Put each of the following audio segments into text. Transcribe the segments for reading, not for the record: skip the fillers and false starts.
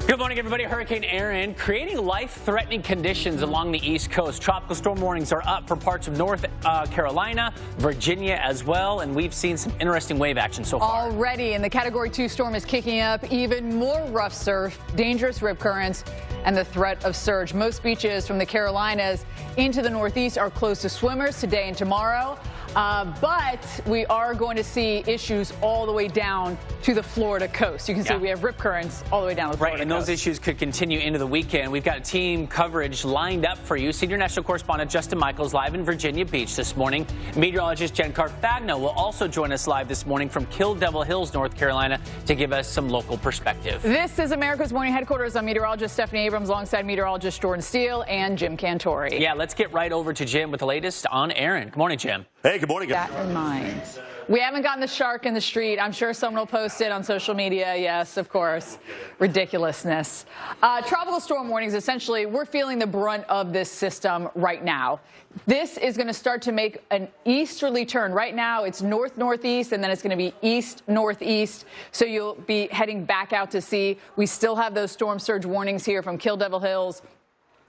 Good morning, everybody. Hurricane Erin creating life-threatening conditions along the East Coast. Tropical storm warnings are up for parts of North Carolina, Virginia as well, and we've seen some interesting wave action so far. Already, and the Category 2 storm is kicking up. Even more rough surf, dangerous rip currents, and the threat of surge. Most beaches from the Carolinas into the Northeast are closed to swimmers today and tomorrow. But we are going to see issues all the way down to the Florida coast. You can see we have rip currents all the way down the Florida coast. And those issues could continue into the weekend. We've got team coverage lined up for you. Senior national correspondent Justin Michaels live in Virginia Beach this morning. Meteorologist Jen Carfagno will also join us live this morning from Kill Devil Hills, North Carolina, to give us some local perspective. This is America's Morning Headquarters. I'm meteorologist Stephanie Abrams alongside meteorologist Jordan Steele and Jim Cantori. Yeah, let's get right over to Jim with the latest on Erin. Good morning, Jim. Hey, good morning, guys. That in mind. We haven't gotten the shark in the street. I'm sure someone will post it on social media. Yes, of course. Ridiculousness. Tropical storm warnings, essentially, we're feeling the brunt of this system right now. This is going to start to make an easterly turn. Right now, it's north-northeast, and then it's going to be east-northeast. So you'll be heading back out to sea. We still have those storm surge warnings here from Kill Devil Hills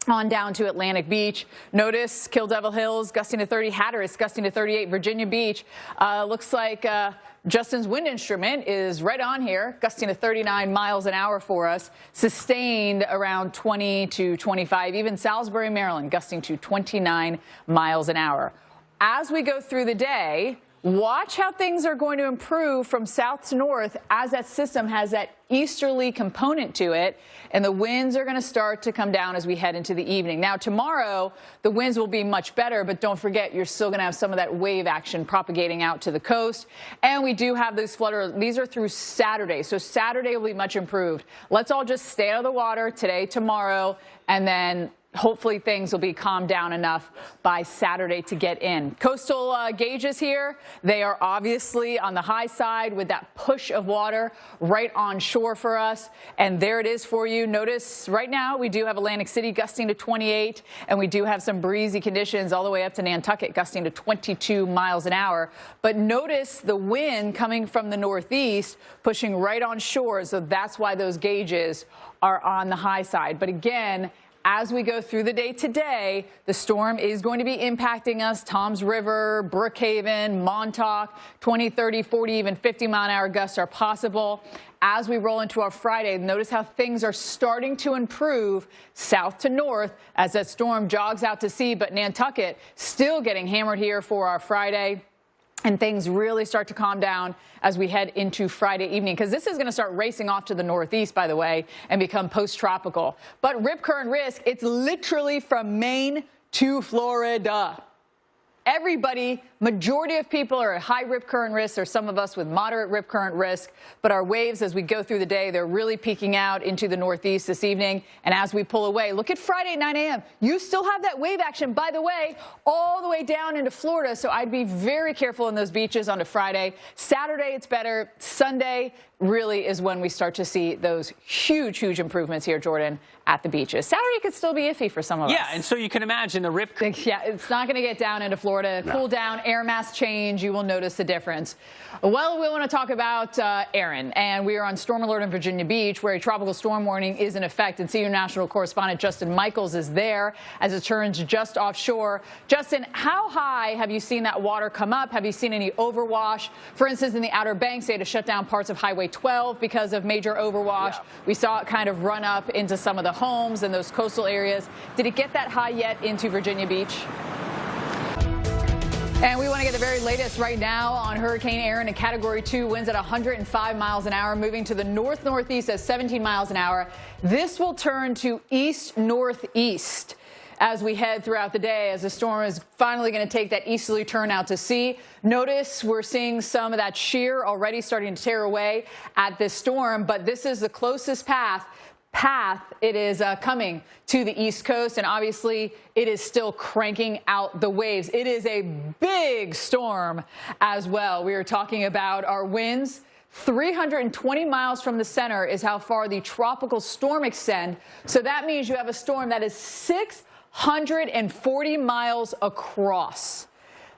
on down to Atlantic Beach. Notice Kill Devil Hills gusting to 30, Hatteras gusting to 38, Virginia Beach. Looks like Justin's wind instrument is right on here, gusting to 39 miles an hour for us, sustained around 20 to 25. Even Salisbury, Maryland, gusting to 29 miles an hour. As we go through the day, watch how things are going to improve from south to north as that system has that easterly component to it, and the winds are going to start to come down as we head into the evening. Now, tomorrow, the winds will be much better, but don't forget, you're still going to have some of that wave action propagating out to the coast, and we do have those flooders. These are through Saturday, so Saturday will be much improved. Let's all just stay out of the water today, tomorrow, and then hopefully things will be calmed down enough by Saturday to get in. Coastal gauges here, they are obviously on the high side with that push of water right on shore for us. And there it is for you. Notice right now we do have Atlantic City gusting to 28, and we do have some breezy conditions all the way up to Nantucket gusting to 22 miles an hour. But notice the wind coming from the northeast pushing right on shore, so that's why those gauges are on the high side. But again, as we go through the day today, the storm is going to be impacting us. Toms River, Brookhaven, Montauk, 20, 30, 40, even 50-mile-an-hour gusts are possible. As we roll into our Friday, notice how things are starting to improve south to north as that storm jogs out to sea. But Nantucket still getting hammered here for our Friday. And things really start to calm down as we head into Friday evening, because this is going to start racing off to the northeast, by the way, and become post-tropical. But rip current risk, it's literally from Maine to Florida. Everybody, majority of people are at high rip current risk, or some of us with moderate rip current risk. But our waves, as we go through the day, they're really peaking out into the northeast this evening. And as we pull away, look at Friday, 9 a.m. You still have that wave action, by the way, all the way down into Florida. So I'd be very careful in those beaches onto Friday. Saturday, it's better. Sunday really is when we start to see those huge, huge improvements here, Jordan, at the beaches. Saturday could still be iffy for some of us. Yeah, and so you can imagine the rip. Yeah, it's not going to get down into Florida. Cool down, air mass change. You will notice the difference. Well, we want to talk about Erin, and we are on storm alert in Virginia Beach, where a tropical storm warning is in effect. And senior national correspondent Justin Michaels is there as it turns just offshore. Justin, how high have you seen that water come up? Have you seen any overwash? For instance, in the Outer Banks, they had to shut down parts of Highway 12 because of major overwash. We saw it kind of run up into some of the homes in those coastal areas. Did it get that high yet into Virginia Beach? And we want to get the very latest right now on Hurricane Erin. A Category 2 winds at 105 miles an hour, moving to the north-northeast at 17 miles an hour. This will turn to east-northeast as we head throughout the day, as the storm is finally going to take that easterly turn out to sea. Notice we're seeing some of that shear already starting to tear away at this storm, but this is the closest path it is coming to the East Coast, and obviously it is still cranking out the waves. It is a big storm as well. We are talking about our winds. 320 miles from the center is how far the tropical storm extends. So that means you have a storm that is 640 miles across.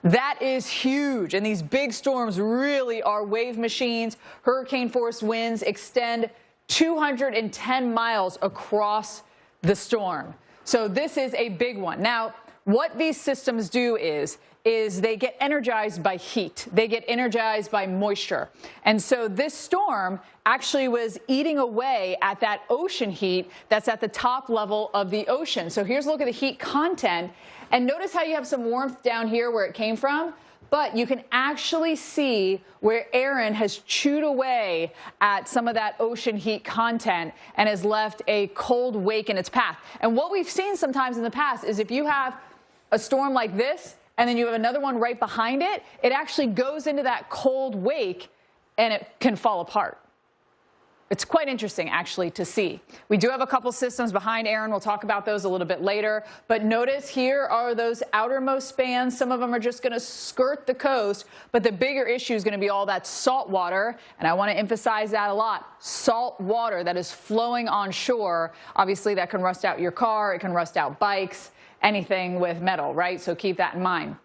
That is huge, and these big storms really are wave machines. Hurricane force winds extend 210 miles across the storm. So this is a big one. Now, what these systems do is they get energized by heat. They get energized by moisture. And so this storm actually was eating away at that ocean heat that's at the top level of the ocean. So here's a look at the heat content. And notice how you have some warmth down here where it came from. But you can actually see where Aaron has chewed away at some of that ocean heat content and has left a cold wake in its path. And what we've seen sometimes in the past is if you have a storm like this and then you have another one right behind it, it actually goes into that cold wake and it can fall apart. It's quite interesting, actually, to see. We do have a couple systems behind Aaron. We'll talk about those a little bit later. But notice here are those outermost spans. Some of them are just going to skirt the coast. But the bigger issue is going to be all that salt water. And I want to emphasize that a lot. Salt water that is flowing on shore. Obviously, that can rust out your car. It can rust out bikes, anything with metal, right? So keep that in mind.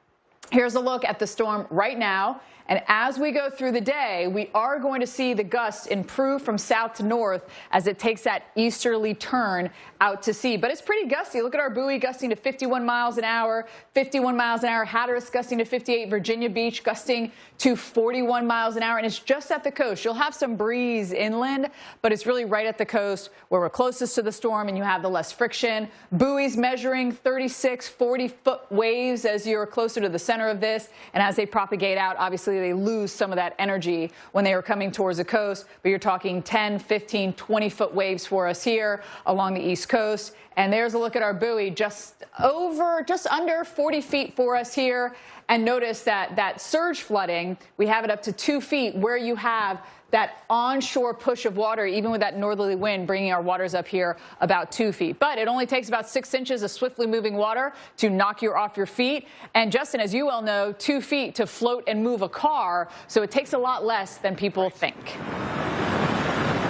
Here's a look at the storm right now. And as we go through the day, we are going to see the gusts improve from south to north as it takes that easterly turn out to sea. But it's pretty gusty. Look at our buoy gusting to 51 miles an hour, 51 miles an hour. Hatteras gusting to 58. Virginia Beach gusting to 41 miles an hour. And it's just at the coast. You'll have some breeze inland, but it's really right at the coast where we're closest to the storm and you have the less friction. Buoys measuring 36, 40-foot waves as you're closer to the center of this. And as they propagate out, obviously, they lose some of that energy when they are coming towards the coast. But you're talking 10, 15, 20-foot waves for us here along the East Coast. And there's a look at our buoy just under 40 feet for us here. And notice that surge flooding, we have it up to 2 feet where you have that onshore push of water, even with that northerly wind, bringing our waters up here about 2 feet. But it only takes about 6 inches of swiftly moving water to knock you off your feet. And Justin, as you well know, 2 feet to float and move a car. So it takes a lot less than people think.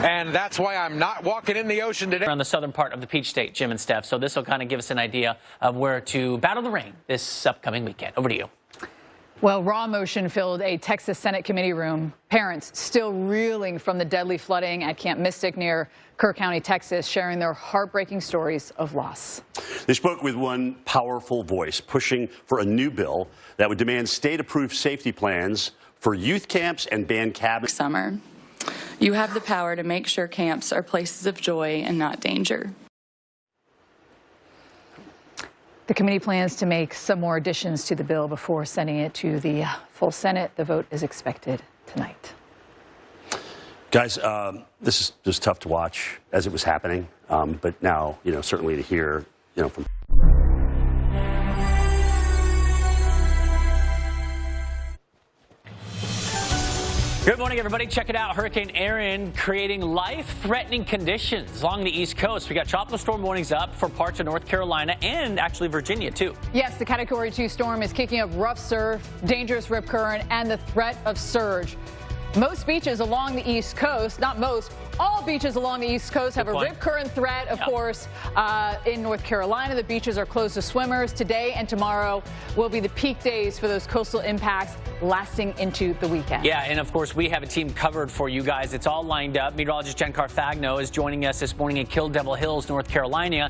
And that's why I'm not walking in the ocean today. On the southern part of the Peach State, Jim and Steph. So this will kind of give us an idea of where to battle the rain this upcoming weekend. Over to you. Well, raw emotion filled a Texas Senate committee room. Parents still reeling from the deadly flooding at Camp Mystic near Kerr County, Texas, sharing their heartbreaking stories of loss. They spoke with one powerful voice, pushing for a new bill that would demand state-approved safety plans for youth camps and band cabins. Summer, you have the power to make sure camps are places of joy and not danger. The committee plans to make some more additions to the bill before sending it to the full Senate. The vote is expected tonight. Guys, this is just tough to watch as it was happening, but now, certainly to hear, from. Good morning, everybody. Check it out. Hurricane Aaron creating life-threatening conditions along the East Coast. We got tropical storm warnings up for parts of North Carolina and actually Virginia, too. Yes, the Category 2 storm is kicking up rough surf, dangerous rip current, and the threat of surge. Most beaches along the East Coast, not most, all beaches along the East Coast have a rip current threat, of course. In North Carolina, the beaches are closed to swimmers. Today and tomorrow will be the peak days for those coastal impacts lasting into the weekend. Yeah, and of course, we have a team covered for you guys. It's all lined up. Meteorologist Jen Carfagno is joining us this morning in Kill Devil Hills, North Carolina.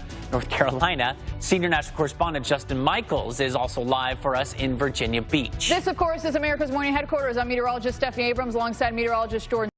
Senior national correspondent Justin Michaels is also live for us in Virginia Beach. This, of course, is America's Morning Headquarters. I'm meteorologist Stephanie Abrams alongside meteorologist Jordan.